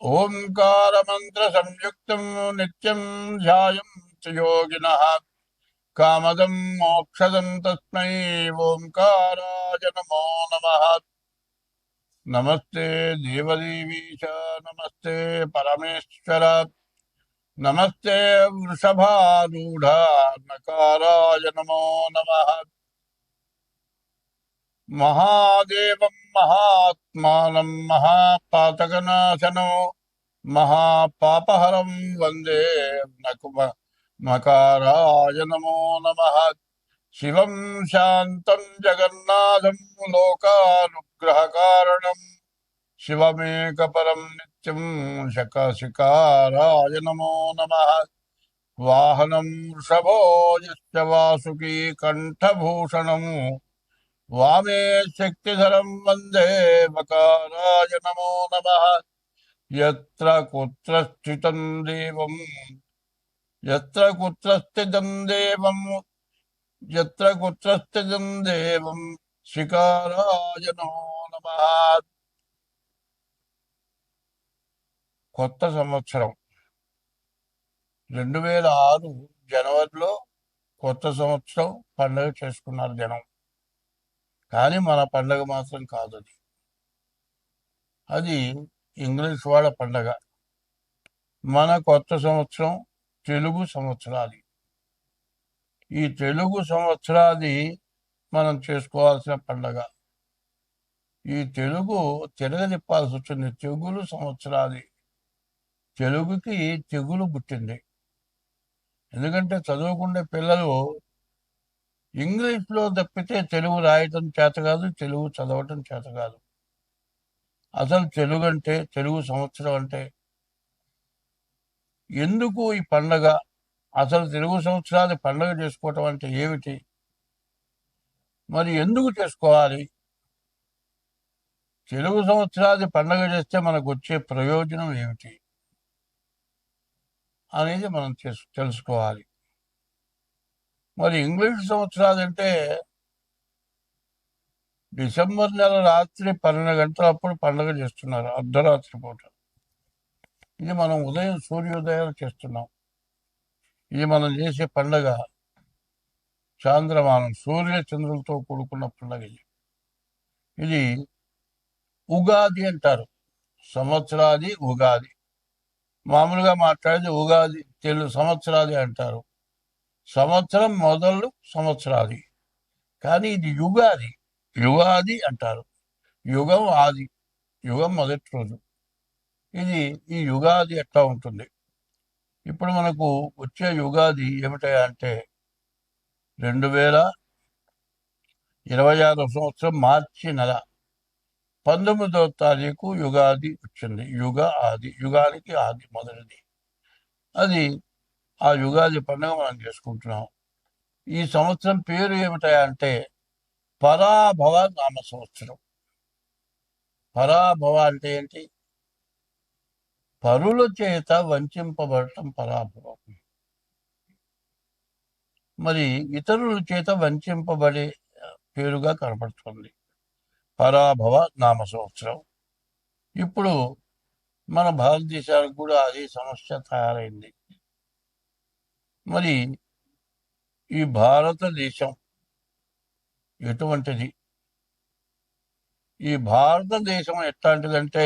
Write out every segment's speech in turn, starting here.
ఓంకార మంత్ర సంయుక్తం నిత్యం ధ్యాయం యోగినః కామదం మోక్షదం తస్మై ఓంకారాయ నమో నమః. నమస్తే దేవదేవీశ, నమస్తే పరమేశ్వర, నమస్తే వృషభారూఢ నకారాయ నమో నమః. మహాదేవం మహాత్మానం మహాపాతకనాశనం మహాపాపహరం వందే నకారాయ నమో నమః. శివం శాంతం జగన్నాథం లోకానుగ్రహకారణం శివమేకపరం నిత్యం శకాశికారాయ నమో నమః. వాహనం వృషభో యశ్చ వాసుకీ కంఠభూషణం వామే శక్తిధరం వందే వకారాయ నమో నమః. యత్ర కుత్ర స్థితం దేవం యత్ర కుత్ర స్థితం దేవం యత్ర కుత్ర స్థితం దేవం శికారాయ నమో నమః. కొత్త సంవత్సరం 2006 జనవరిలో కొత్త సంవత్సరం పండుగ చేసుకున్నారు జనం. కానీ మన పండగ మాత్రం కాదు. అది ఇంగ్లీష్ వాళ్ళ పండగ. మన కొత్త సంవత్సరం తెలుగు సంవత్సరాది. ఈ తెలుగు సంవత్సరాది మనం చేసుకోవాల్సిన పండగ. ఈ తెలుగు తిరగదిప్పాల్సి వచ్చింది. తెగులు సంవత్సరాది. తెలుగుకి తెగులు పుట్టింది. ఎందుకంటే చదువుకునే పిల్లలు ఇంగ్లీష్లో తప్పితే తెలుగు రాయటం చేత కాదు, తెలుగు చదవటం చేత కాదు. అసలు తెలుగు అంటే, తెలుగు సంవత్సరం అంటే ఎందుకు ఈ పండగ? అసలు తెలుగు సంవత్సరాన్ని పండగ చేసుకోవటం అంటే ఏమిటి? మరి ఎందుకు చేసుకోవాలి? తెలుగు సంవత్సరాది పండగ చేస్తే మనకు వచ్చే ప్రయోజనం ఏమిటి అనేది మనం తెలుసుకోవాలి. మరి ఇంగ్లీష్ సంవత్సరాది అంటే డిసెంబర్ నెల రాత్రి 12 గంటలప్పుడు పండుగ చేస్తున్నారు, అర్ధరాత్రి పూట. ఇది మనం ఉదయం సూర్యోదయాలు చేస్తున్నాం. ఇది మనం చేసే పండగ చాంద్రమానం, సూర్య చంద్రులతో కూడుకున్న పండగ. ఇది ఉగాది అంటారు. సంవత్సరాది ఉగాది. మామూలుగా మాట్లాడేది ఉగాది, తెలుగు సంవత్సరాది అంటారు. సంవత్సరం మొదలు సంవత్సరాది. కానీ ఇది యుగాది, యుగాది అంటారు. యుగం ఆది, యుగం మొదటి రోజు. ఇది ఈ యుగాది ఎట్లా ఉంటుంది? ఇప్పుడు మనకు వచ్చే యుగాది ఏమిటా అంటే 2026 సంవత్సరం మార్చి నెల 19వ తారీఖు యుగాది వచ్చింది. యుగ ఆది, యుగానికి ఆది మొదటిది. అది ఆ యుగాది పండుగ మనం చేసుకుంటున్నాం. ఈ సంవత్సరం పేరు ఏమిటా అంటే పరాభవ నామ సంవత్సరం. పరాభవ అంటే ఏంటి? పరుల చేత వంచింపబడటం పరాభవం. మరి ఇతరుల చేత వంచింపబడే పేరుగా కనపడుతుంది పరాభవ నామ సంవత్సరం. ఇప్పుడు మన భారతదేశానికి కూడా అదే సమస్య తయారైంది. మరి ఈ భారతదేశం ఎటువంటిది? ఈ భారతదేశం ఎట్లాంటిదంటే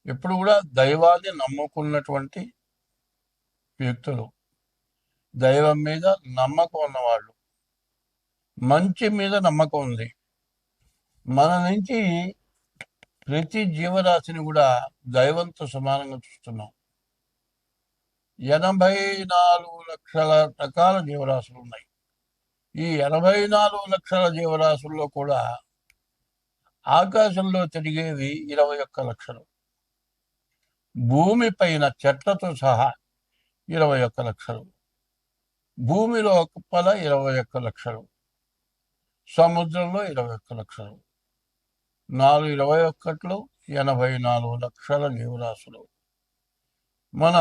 ఎప్పుడు కూడా దైవాన్ని నమ్ముకున్నటువంటి వ్యక్తులు, దైవం మీద నమ్మకం ఉన్నవాళ్ళు, మంచి మీద నమ్మకం ఉంది. మన నుంచి ప్రతి జీవరాశిని కూడా దైవంతో సమానంగా చూస్తున్నాం. 84 లక్షల రకాల జీవరాశులు ఉన్నాయి. ఈ 84 లక్షల జీవరాశుల్లో కూడా ఆకాశంలో తిరిగేవి 21 లక్షలు. భూమి పైన చెట్లతో సహా 21 లక్షలు. భూమిలో కుప్పల 21 లక్షలు. సముద్రంలో 21 లక్షలు. 21లో 84 లక్షల జీవరాశులు. మన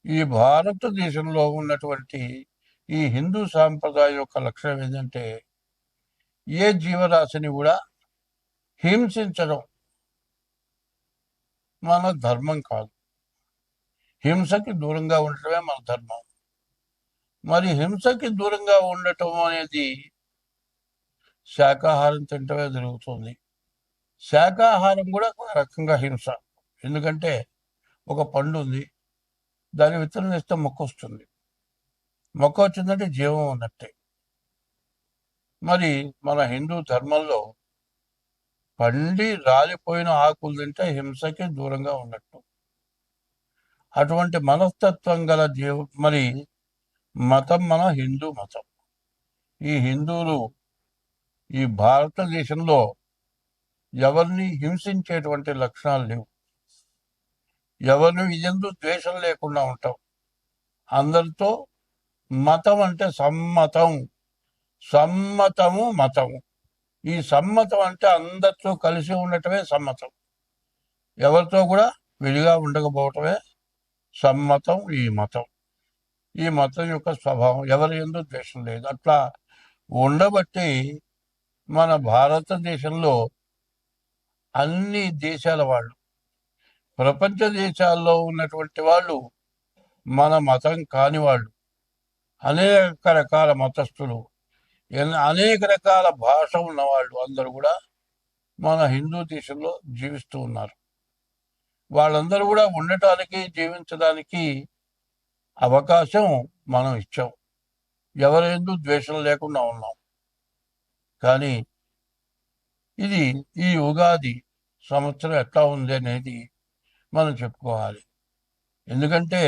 ఈ భారతదేశంలో ఉన్నటువంటి ఈ హిందూ సాంప్రదాయం యొక్క లక్షణం ఏంటంటే ఏ జీవరాశిని కూడా హింసించడం, మన ధర్మం కాదు. హింసకి దూరంగా ఉండటమే మన ధర్మం. మరి హింసకి దూరంగా ఉండటం అనేది శాకాహారం తింటమే జరుగుతుంది. శాకాహారం కూడా ఒక రకంగా హింస. ఎందుకంటే ఒక పండు ఉంది, దాని విత్తనం వేస్తే మొక్క వస్తుంది. మొక్క వచ్చిందంటే జీవం ఉన్నట్టే. మరి మన హిందూ ధర్మంలో పండి రాలిపోయిన ఆకులు తింటే హింసకి దూరంగా ఉన్నట్టు. అటువంటి మనస్తత్వం గల మరి మతం మన హిందూ మతం. ఈ హిందువులు ఈ భారతదేశంలో ఎవరిని హింసించేటువంటి లక్షణాలు లేవు. ఎవరిని ఎందు ద్వేషం లేకుండా ఉంటాం. అందరితో మతం అంటే సమ్మతం, సమ్మతము మతము. ఈ సమ్మతం అంటే అందరితో కలిసి ఉండటమే సమ్మతం. ఎవరితో కూడా విడిగా ఉండకపోవటమే సమ్మతం. ఈ మతం యొక్క స్వభావం ఎవరి ఎందు ద్వేషం లేదు. అట్లా ఉండబట్టి మన భారతదేశంలో అన్ని దేశాల వాళ్ళు, ప్రపంచ దేశాల్లో ఉన్నటువంటి వాళ్ళు, మన మతం కాని వాళ్ళు, అనేక రకాల మతస్థులు, అనేక రకాల భాష ఉన్నవాళ్ళు అందరూ కూడా మన హిందూ దేశంలో జీవిస్తూ ఉన్నారు. వాళ్ళందరూ కూడా ఉండటానికి, జీవించడానికి అవకాశం మనం ఇచ్చాం. ఎవరెందు ద్వేషం లేకుండా ఉన్నాం. కానీ ఇది ఈ ఉగాది సంవత్సరం ఎట్లా ఉంది అనేది మనం చెప్పుకోవాలి. ఎందుకంటే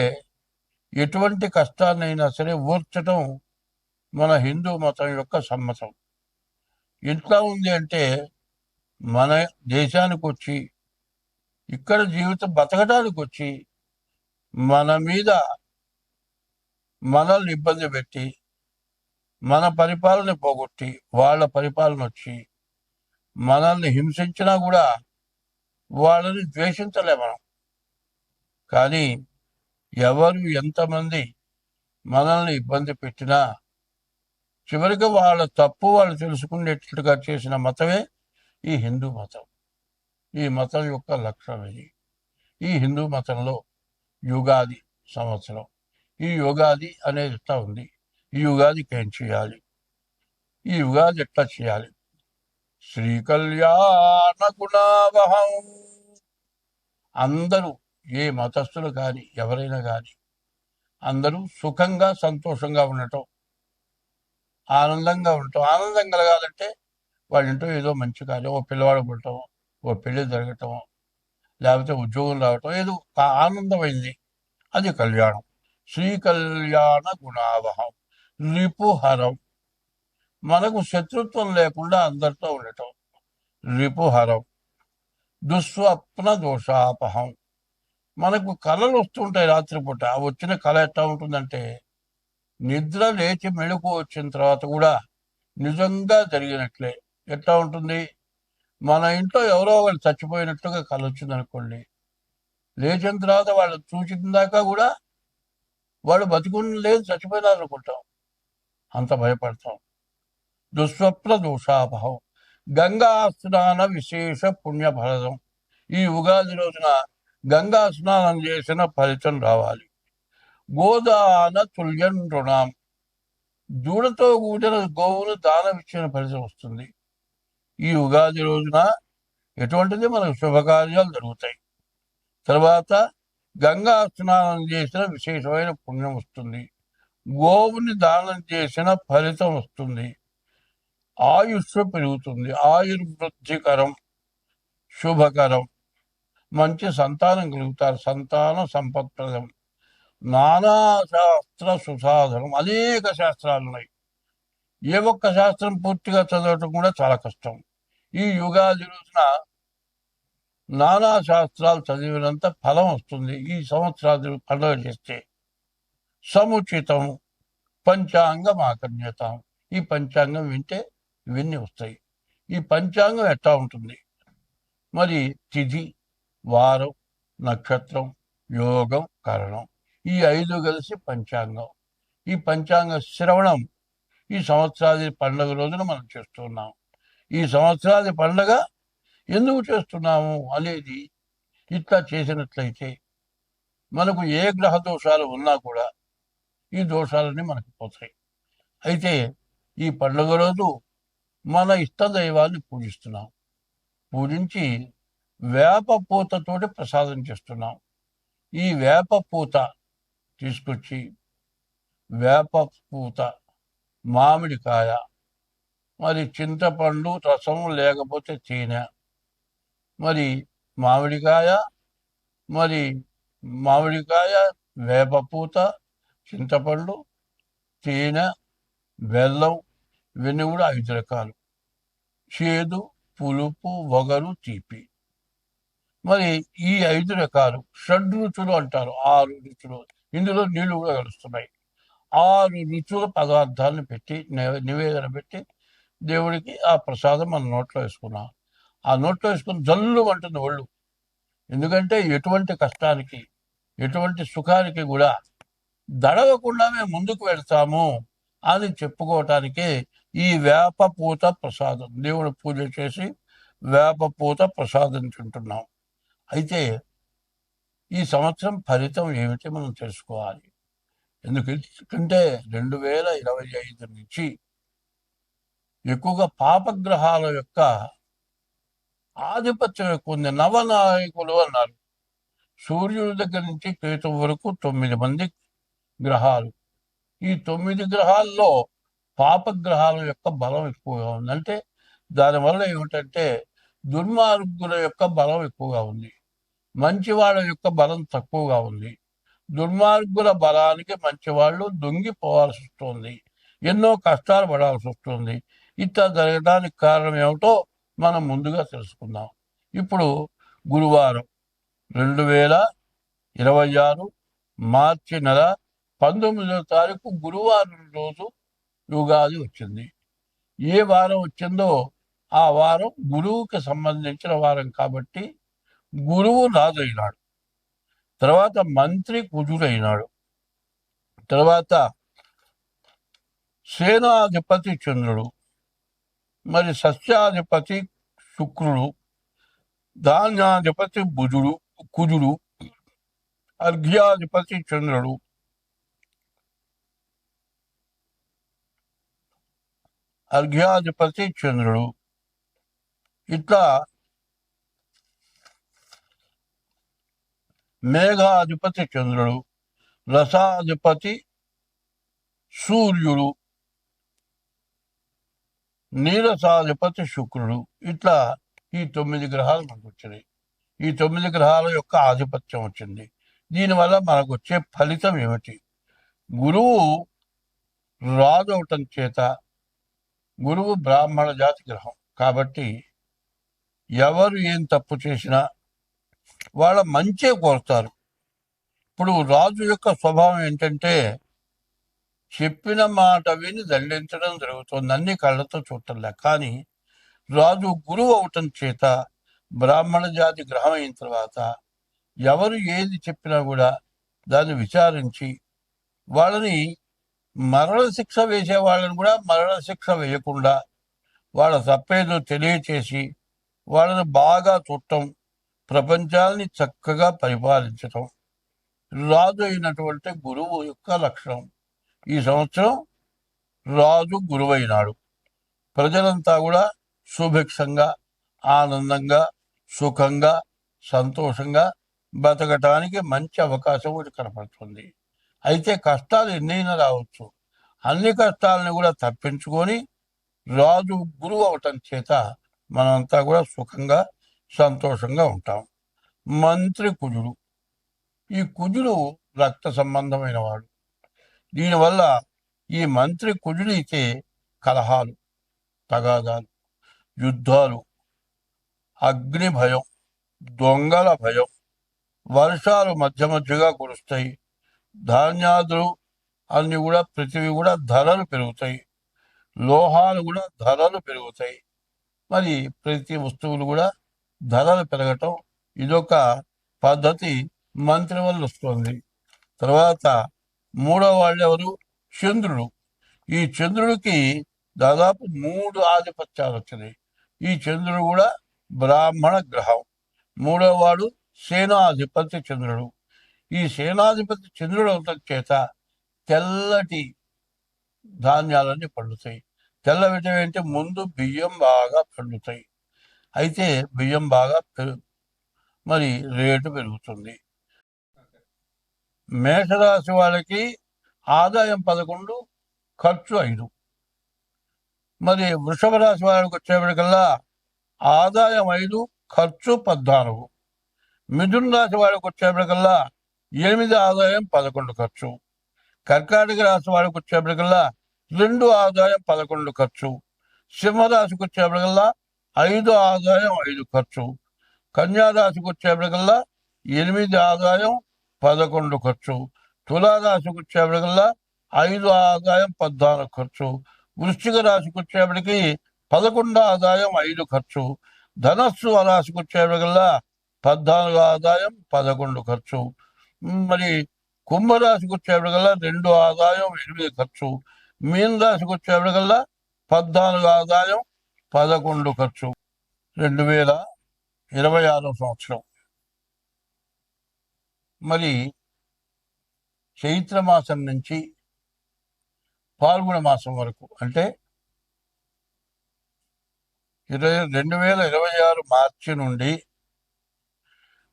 ఎటువంటి కష్టాన్నైనా సరే ఓర్చటం మన హిందూ మతం యొక్క సమ్మతం. ఎట్లా ఉంది అంటే మన దేశానికి వచ్చి, ఇక్కడ జీవితం బతకడానికి వచ్చి, మన మీద మనల్ని ఇబ్బంది పెట్టి, మన పరిపాలన పోగొట్టి వాళ్ళ పరిపాలన వచ్చి మనల్ని హింసించినా కూడా వాళ్ళని ద్వేషించలే మనం. కానీ ఎవరు ఎంతమంది మనల్ని ఇబ్బంది పెట్టినా చివరికి వాళ్ళ తప్పు వాళ్ళు తెలుసుకునేటట్టుగా చేసిన మతమే ఈ హిందూ మతం. ఈ మతం యొక్క లక్ష్యం ఇది. ఈ హిందూ మతంలో యుగాది సంవత్సరం, ఈ యుగాది అనేది ఎట్లా ఉంది, ఈ యుగాదికి ఏం చేయాలి, ఈ యుగాది ఎట్లా చేయాలి? శ్రీకళ్యాణ గుణావహం. అందరూ, ఏ మతస్థులు కానీ ఎవరైనా కానీ అందరూ సుఖంగా సంతోషంగా ఉండటం, ఆనందంగా ఉండటం. ఆనందం కలగాలంటే వాళ్ళ ఇంట్లో ఏదో మంచి కార్యం, ఓ పిల్లవాడు పుట్టడం, ఓ పెళ్లి జరగటం, లేకపోతే ఉద్యోగం రావటం, ఏదో ఆనందమైంది, అది కళ్యాణం. శ్రీకళ్యాణ గుణావహం. రిపుహరం. మనకు శత్రుత్వం లేకుండా అందరితో ఉండటం, రిపుహరం. దుస్వప్న దోషాపహం. మనకు కళలు వస్తుంటాయి రాత్రిపూట. ఆ వచ్చిన కళ ఎట్లా ఉంటుందంటే నిద్ర లేచి మెళుకు వచ్చిన తర్వాత కూడా నిజంగా జరిగినట్లే. ఎట్లా ఉంటుంది? మన ఇంట్లో ఎవరో వాళ్ళు చచ్చిపోయినట్టుగా కళ వచ్చింది అనుకోండి, లేచిన తర్వాత వాళ్ళు చూసిన దాకా కూడా వాళ్ళు బతికుని లేదు, చచ్చిపోయినారు అనుకుంటాం, అంత భయపడతాం. దుస్వప్న దోషాపహం. గంగా స్నాన విశేష పుణ్యఫలదం. ఈ ఉగాది రోజున గంగా స్నానం చేసిన ఫలితం రావాలి. గోదాన తుల్యం రుణాం. దూడతో కూడిన గోవును దానం ఇచ్చిన ఫలితం వస్తుంది. ఈ ఉగాది రోజున ఎటువంటిది మనకు శుభకార్యాలు జరుగుతాయి. తర్వాత గంగా స్నానం చేసిన విశేషమైన పుణ్యం వస్తుంది. గోవుని దానం చేసిన ఫలితం వస్తుంది. ఆయుష్ పెరుగుతుంది. ఆయుర్వృద్ధికరం, శుభకరం. మంచి సంతానం కలుగుతారు. సంతాన సంపత్ప్రదం. నానా శాస్త్ర సుసాధనం. అనేక శాస్త్రాలు ఉన్నాయి. ఏ ఒక్క శాస్త్రం పూర్తిగా చదవటం కూడా చాలా కష్టం. ఈ యుగాది రోజున నానా శాస్త్రాలు చదివినంత ఫలం వస్తుంది. ఈ సంవత్సరాది పండుగ చేస్తే సముచితం పంచాంగం ఆకర్ణ్యతం. ఈ పంచాంగం వింటే ఇవన్నీ వస్తాయి. ఈ పంచాంగం ఎట్లా ఉంటుంది? మరి తిథి, వారం, నక్షత్రం, యోగం, కరణం, ఈ 5 కలిసి పంచాంగం. ఈ పంచాంగ శ్రవణం ఈ సంవత్సరాది పండుగ రోజున మనం చేస్తున్నాం. ఈ సంవత్సరాది పండుగ ఎందుకు చేస్తున్నాము అనేది ఇట్లా చేసినట్లయితే మనకు ఏ గ్రహ దోషాలు ఉన్నా కూడా ఈ దోషాలన్నీ మనకు పోతాయి. అయితే ఈ పండుగ రోజు మన ఇష్ట దైవాన్ని పూజిస్తున్నాం. పూజించి వేప పూతతోటి ప్రసాదం చేస్తున్నాం. ఈ వేప పూత తీసుకొచ్చి వేప పూత, మామిడికాయ, మరి చింతపండు రసం లేకపోతే తేనె, మరి మామిడికాయ మరి మామిడికాయ వేప పూత, చింతపండు, తేనె, బెల్లం, ఇవన్నీ కూడా 5 రకాలు. చేదు, పులుపు, వగరు, తీపి. మరి ఈ 5 రకాలు షడ్రుచులు అంటారు. 6 రుచులు. ఇందులో నీళ్లు కూడా కలుస్తున్నాయి. 6 రుచుల పదార్థాలను పెట్టి నివేదన పెట్టి దేవుడికి ఆ ప్రసాదం మన నోట్లో వేసుకున్నాం. ఆ నోట్లో వేసుకుని జల్లు అంటుంది ఒళ్ళు. ఎందుకంటే ఎటువంటి కష్టానికి, ఎటువంటి సుఖానికి కూడా దడవకుండా మేము ముందుకు వెళ్తాము అని చెప్పుకోవటానికే ఈ వేప పూత ప్రసాదం. దేవుడు పూజ చేసి వేప పూత ప్రసాదం తింటున్నాం. అయితే ఈ సంవత్సరం ఫలితం ఏమిటి మనం తెలుసుకోవాలి. ఎందుకంటే 2025 నుంచి ఎక్కువగా పాపగ్రహాల యొక్క ఆధిపత్యం ఎక్కువ ఉంది. నవనాయకులు అన్నారు. సూర్యుడి దగ్గర నుంచి కేతు వరకు 9 మంది గ్రహాలు. ఈ 9 గ్రహాల్లో పాపగ్రహాల యొక్క బలం ఎక్కువగా ఉంది. అంటే దానివల్ల ఏమిటంటే దుర్మార్గుల యొక్క బలం ఎక్కువగా ఉంది, మంచివాళ్ళ యొక్క బలం తక్కువగా ఉంది. దుర్మార్గుల బలానికి మంచివాళ్ళు దొంగిపోవాల్సి వస్తుంది, ఎన్నో కష్టాలు పడాల్సి వస్తుంది. ఇట్లా జరగడానికి కారణం ఏమిటో మనం ముందుగా తెలుసుకుందాం. ఇప్పుడు గురువారం 2026 మార్చి నెల 19వ తారీఖు గురువారం రోజు యుగాది వచ్చింది. ఏ వారం వచ్చిందో ఆ వారం గురువుకి సంబంధించిన వారం కాబట్టి గురువు రాజైనాడు. తర్వాత మంత్రి కుజుడైనాడు. తర్వాత సేనాధిపతి చంద్రుడు, మరి సస్యాధిపతి శుక్రుడు, ధాన్యాధిపతి కుజుడు, అర్ఘ్యాధిపతి చంద్రుడు, ఇట్లా మేఘాధిపతి చంద్రుడు, రసాధిపతి సూర్యుడు, నీరసాధిపతి శుక్రుడు. ఇట్లా ఈ 9 గ్రహాలు మనకు వచ్చినాయి. ఈ 9 గ్రహాల యొక్క ఆధిపత్యం వచ్చింది. దీనివల్ల మనకు వచ్చే ఫలితం ఏమిటి? గురువు రాజు అవటం చేత, గురువు బ్రాహ్మణ జాతి గ్రహం కాబట్టి ఎవరు ఏం తప్పు చేసినా వాళ్ళ మంచే కోరుతారు. ఇప్పుడు రాజు యొక్క స్వభావం ఏంటంటే చెప్పిన మాట విని దండించడం జరుగుతుంది, అన్ని కళ్ళతో చూడటంలే. కానీ రాజు గురువు అవటం చేత బ్రాహ్మణ జాతి గ్రహం అయిన తర్వాత ఎవరు ఏది చెప్పినా కూడా దాన్ని విచారించి వాళ్ళని మరణ శిక్ష వేసే వాళ్ళని కూడా మరణ శిక్ష వేయకుండా వాళ్ళ తప్పేదో తెలియచేసి వాళ్ళని బాగా చూడటం, ప్రపంచాన్ని చక్కగా పరిపాలించటం రాజు అయినటువంటి గురువు యొక్క లక్షణం. ఈ సంవత్సరం రాజు గురువైనాడు. ప్రజలంతా కూడా సుభిక్షంగా, ఆనందంగా, సుఖంగా, సంతోషంగా బతకటానికి మంచి అవకాశం ఒకటి కనపడుతుంది. అయితే కష్టాలు ఎన్నైనా రావచ్చు. అన్ని కష్టాలను కూడా తప్పించుకొని రాజు గురువు అవటం చేత మనమంతా కూడా సుఖంగా, సంతోషంగా ఉంటాం. మంత్రి కుజుడు. ఈ కుజుడు రక్త సంబంధమైన వాడు. దీనివల్ల ఈ మంత్రి కుజుడైతే కలహాలు, తగాదాలు, యుద్ధాలు, అగ్ని భయం, దొంగల భయం, వర్షాలు మధ్య మధ్యగా కురుస్తాయి, ధాన్యాదులు అన్ని కూడా ప్రతివి కూడా ధరలు పెరుగుతాయి, లోహాలు కూడా ధరలు పెరుగుతాయి. మరి ప్రతి వస్తువులు కూడా ధరలు పెరగటం ఇదొక పద్ధతి మంత్రి వల్ల వస్తుంది. తర్వాత మూడవ వాళ్ళు ఎవరు? చంద్రుడు. ఈ చంద్రుడికి దాదాపు 3 ఆధిపత్యాలు వచ్చినాయి. ఈ చంద్రుడు కూడా బ్రాహ్మణ గ్రహం. మూడవ వాడు సేనాధిపతి చంద్రుడు. ఈ సేనాధిపతి చంద్రుడు అవటం చేత తెల్లటి ధాన్యాలన్నీ పండుతాయి. తెల్ల విటం అంటే ముందు బియ్యం బాగా పండుతాయి. అయితే బియ్యం బాగా మరి రేటు పెరుగుతుంది. మేషరాశి వాళ్ళకి ఆదాయం 11, ఖర్చు 5. మరి వృషభ రాశి వాళ్ళకి వచ్చేప్పటికల్లా ఆదాయం 5, ఖర్చు 14. మిథున రాశి వాళ్ళకి వచ్చేప్పటికల్లా 8 ఆదాయం, 11 ఖర్చు. కర్కాటక రాశి వాళ్ళకి వచ్చేప్పటికల్లా 2 ఆదాయం, 11 ఖర్చు. సింహరాశికి వచ్చేప్పటికల్లా 5 ఆదాయం, 5 ఖర్చు. కన్యారాశికి వచ్చేప్పటికల్లా 8 ఆదాయం, 11 ఖర్చు. తులారాశికి వచ్చేప్పటికల్లా 5 ఆదాయం, 14 ఖర్చు. వృశ్చిక రాశికి వచ్చేప్పటికి 11 ఆదాయం, 5 ఖర్చు. ధనస్సు రాశికి వచ్చేప్పటికల్లా 14 ఆదాయం, 11 ఖర్చు. మరి కుంభరాశికి వచ్చేప్పటికల్లా 2 ఆదాయం, 8 ఖర్చు. మీన రాశికి వచ్చేప్పటికల్లా 14 ఆదాయం, 11 ఖర్చు. 2026 సంవత్సరం మరి చైత్ర మాసం నుంచి పాల్గొన మాసం వరకు అంటే 2026 మార్చి నుండి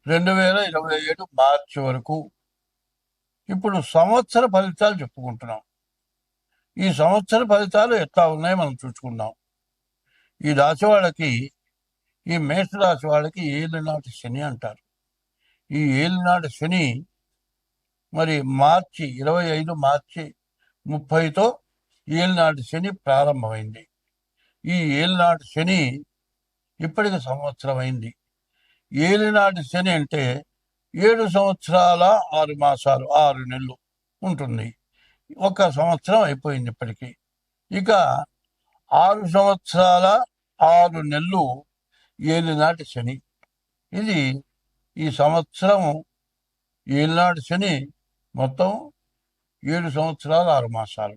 2027 మార్చి వరకు ఇప్పుడు సంవత్సర ఫలితాలు చెప్పుకుంటున్నాం. ఈ సంవత్సర ఫలితాలు ఎట్లా ఉన్నాయో మనం చూసుకుందాం. ఈ రాశి వాళ్ళకి, ఈ మేషరాశి వాళ్ళకి ఏలినాటి శని అంటారు. ఈ ఏలినాటి శని మరి మార్చి 25 మార్చి 30తో ఏలినాటి శని ప్రారంభమైంది. ఈ ఏలినాటి శని ఇప్పటికి సంవత్సరం అయింది. ఏలినాటి శని అంటే 7 సంవత్సరాల 6 మాసాలు, 6 నెలలు ఉంటుంది. 1 సంవత్సరం అయిపోయింది ఇప్పటికీ. ఇక 6 సంవత్సరాల 6 నెలలు ఏలినాటి శని. ఇది ఈ సంవత్సరం ఏలినాటి శని మొత్తం 7 సంవత్సరాల 6 మాసాలు.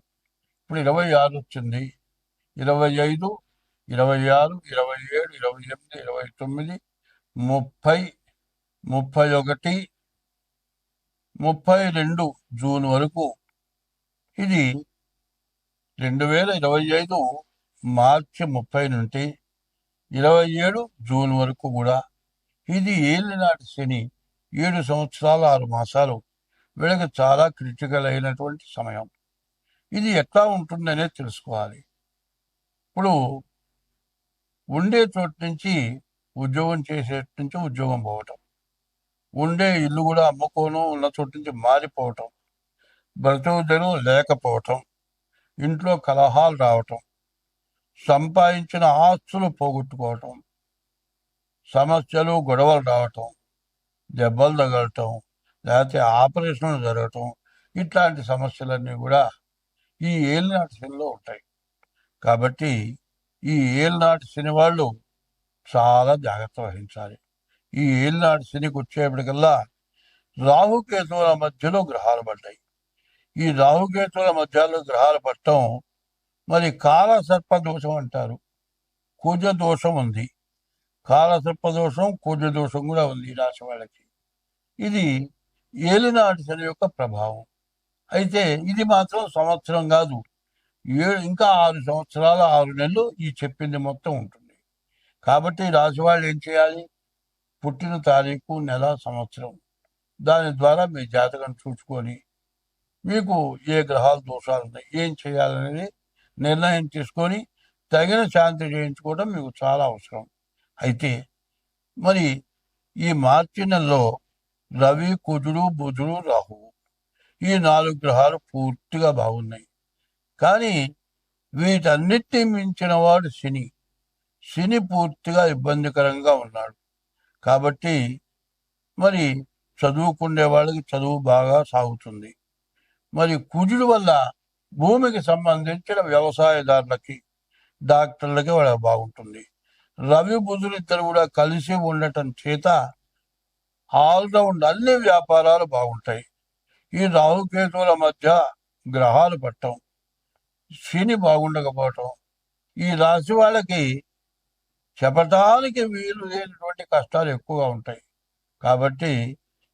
ఇప్పుడు 26 వచ్చింది. 25, 26, 27, 28, 29, 30, 31, 32 జూన్ వరకు. ఇది 2025 మార్చి 30 నుండి 27 జూన్ వరకు కూడా. ఇది ఏలినాటి శని 7 సంవత్సరాల 6 మాసాలు. వీళ్ళకి చాలా క్రిటికల్ అయినటువంటి సమయం. ఇది ఎట్లా ఉంటుందనేది తెలుసుకోవాలి. ఇప్పుడు ఉండే చోటు నుంచి ఉద్యోగం చేసే నుంచి ఉద్యోగం పోవటం, ఉండే ఇల్లు కూడా అమ్ముకోను ఉన్న చోటు నుంచి మారిపోవటం, బ్రతుకుదెరు లేకపోవటం, ఇంట్లో కలహాలు రావటం, సంపాదించిన ఆస్తులు పోగొట్టుకోవటం, సమస్యలు గొడవలు రావటం, దెబ్బలు తగలటం, లేకపోతే ఆపరేషన్లు జరగటం, ఇట్లాంటి సమస్యలన్నీ కూడా ఈ ఏలినాటి శనిలో ఉంటాయి. కాబట్టి ఈ ఏలినాటి శని వాళ్ళు చాలా జాగ్రత్త వహించాలి. ఈ ఏలినాటి శనికి వచ్చేప్పటికల్లా రాహుకేతువుల మధ్యలో గ్రహాలు పడ్డాయి. ఈ రాహుకేతువుల మధ్యలో గ్రహాలు పడటం మరి కాలసర్పదోషం అంటారు. కుజ దోషం ఉంది. కాలసర్పదోషం, కుజ దోషం కూడా ఉంది ఈ రాశి వాళ్ళకి. ఇది ఏలినాటి శని యొక్క ప్రభావం. అయితే ఇది మాత్రం సంవత్సరం కాదు, ఇంకా 6 సంవత్సరాల 6 నెలలు ఈ చెప్పింది మొత్తం ఉంటుంది. కాబట్టి రాశి వాళ్ళు ఏం చేయాలి? పుట్టిన తారీఖు, నెల, సంవత్సరం దాని ద్వారా మీ జాతకం చూసుకొని మీకు ఏ గ్రహాల దోషాలు ఉన్నాయి, ఏం చేయాలనేది నిర్ణయం తీసుకొని తగిన శాంతి చేయించుకోవడం మీకు చాలా అవసరం. అయితే మరి ఈ మార్చి నెలలో రవి, కుజుడు, బుధుడు, రాహువు ఈ 4 గ్రహాలు పూర్తిగా బాగున్నాయి. కానీ వీటన్నిటిని మించిన వాడు శని. శని పూర్తిగా ఇబ్బందికరంగా ఉన్నాడు. కాబట్టి మరి చదువుకునే వాళ్ళకి చదువు బాగా సాగుతుంది. మరి కుజుడు వల్ల భూమికి సంబంధించిన వ్యవసాయదారులకి, డాక్టర్లకి వాళ్ళకి బాగుంటుంది. రవి, బుధులు ఇద్దరు కూడా కలిసి ఉండటం చేత ఆల్రౌండ్ అన్ని వ్యాపారాలు బాగుంటాయి. ఈ రాహుకేతువుల మధ్య గ్రహాలు పట్టడం, శని బాగుండకపోవటం, ఈ రాశి వాళ్ళకి చెప్పటానికి వీలు లేనటువంటి కష్టాలు ఎక్కువగా ఉంటాయి. కాబట్టి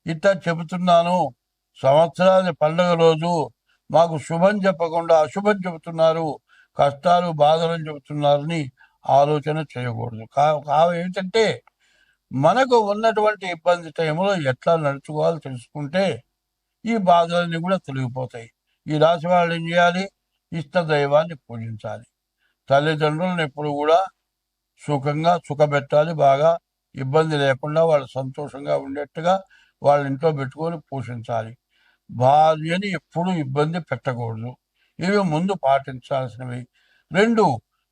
ఇట్లా చెబుతున్నాను. సంవత్సరాది పండుగ రోజు మాకు శుభం చెప్పకుండా అశుభం చెబుతున్నారు, కష్టాలు బాధలను చెబుతున్నారని ఆలోచన చేయకూడదు. ఏమిటంటే మనకు ఉన్నటువంటి ఇబ్బంది టైంలో ఎట్లా నడుచుకోవాలో తెలుసుకుంటే ఈ బాధలన్నీ కూడా తొలగిపోతాయి. ఈ రాశి వాళ్ళు ఏం చేయాలి? ఇష్ట దైవాన్ని పూజించాలి. తల్లిదండ్రులను ఎప్పుడు కూడా సుఖపెట్టాలి. బాగా ఇబ్బంది లేకుండా వాళ్ళు సంతోషంగా ఉండేట్టుగా వాళ్ళ ఇంట్లో పెట్టుకొని పోషించాలి. భార్యని ఎప్పుడు ఇబ్బంది పెట్టకూడదు. ఇవి ముందు పాటించాల్సినవి. 2,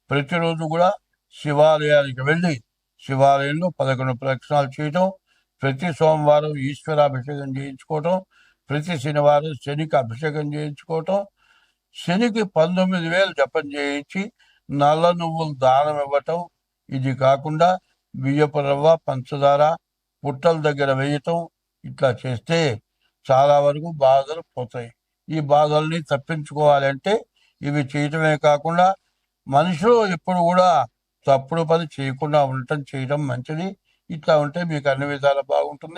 ప్రతిరోజు కూడా శివాలయానికి వెళ్ళి శివాలయంలో 11 ప్రదక్షిణాలు చేయటం, ప్రతి సోమవారం ఈశ్వరాభిషేకం చేయించుకోవటం, ప్రతి శనివారం శనికి అభిషేకం చేయించుకోవటం, శనికి 19,000 జపం చేయించి నల్ల నువ్వులు దానం ఇవ్వటం. ఇది కాకుండా బియ్యపు రవ్వ, పంచదార పుట్టల దగ్గర వేయటం. ఇట్లా చేస్తే చాలా వరకు బాధలు పోతాయి. ఈ బాధల్ని తప్పించుకోవాలంటే ఇవి చేయటమే కాకుండా మనుషులు ఎప్పుడు కూడా తప్పుడు పని చేయకుండా చేయడం మంచిది. ఇట్లా ఉంటే మీకు అన్ని విధాలు బాగుంటుంది.